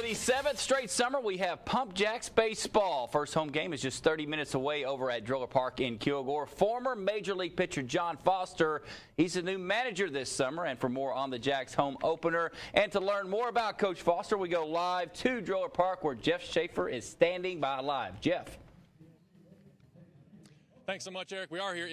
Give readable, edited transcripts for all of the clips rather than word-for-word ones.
the 7th straight summer, we have Pump Jacks baseball. First home game is just 30 minutes away over at Driller Park in Kilgore. Former Major League pitcher John Foster, he's the new manager this summer. And for more on the Jacks home opener and to learn more about Coach Foster, we go live to Driller Park where Jeff Schaefer is standing by live. Jeff. Thanks so much, Eric. We are here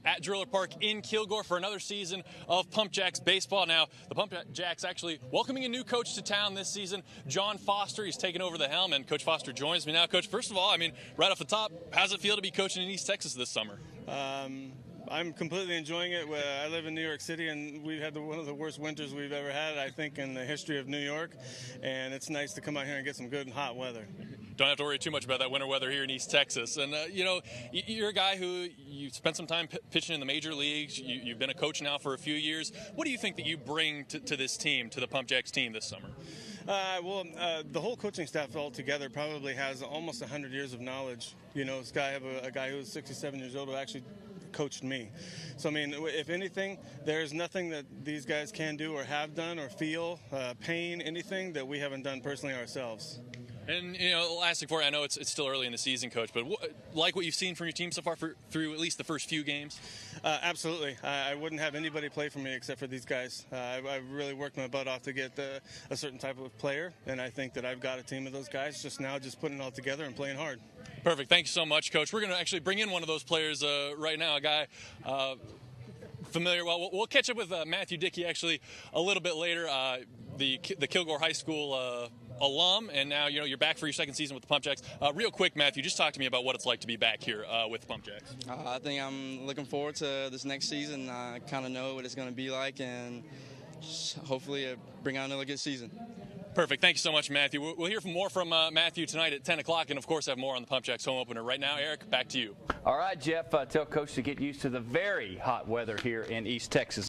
at Driller Park in Kilgore for another season of Pump Jacks baseball. Now, the Pump Jacks actually welcoming a new coach to town this season, John Foster. He's taken over the helm, and Coach Foster joins me now. Coach, first of all, right off the top, how does it feel to be coaching in East Texas this summer? I'm completely enjoying it. I live in New York City, and we've had one of the worst winters we've ever had, I think, in the history of New York. And it's nice to come out here and get some good and hot weather. Don't have to worry too much about that winter weather here in East Texas. And, you're a guy who you spent some time pitching in the major leagues. You've been a coach now for a few years. What do you think that you bring to this team, to the Pump Jacks team this summer? The whole coaching staff altogether probably has almost 100 years of knowledge. I have a guy who's 67 years old who actually coached me. So, if anything, there's nothing that these guys can do or have done or feel, pain, anything that we haven't done personally ourselves. And, lastly for you, I know it's still early in the season, Coach, but like what you've seen from your team so far through at least the first few games? Absolutely. I wouldn't have anybody play for me except for these guys. I've really worked my butt off to get a certain type of player, and I think that I've got a team of those guys just putting it all together and playing hard. Perfect. Thank you so much, Coach. We're going to actually bring in one of those players right now, a guy familiar. Well, we'll catch up with Matthew Dickey actually a little bit later, the Kilgore High School alum, and now you're back for your second season with the Pump Jacks. Real quick, Matthew, just talk to me about what it's like to be back here with the Pump Jacks. I think I'm looking forward to this next season. I kind of know what it's going to be like, and hopefully bring out another good season. Perfect. Thank you so much, Matthew. We'll hear more from Matthew tonight at 10 o'clock, and of course have more on the Pump Jacks home opener. Right now, Eric, back to you. All right, Jeff, tell Coach to get used to the very hot weather here in East Texas.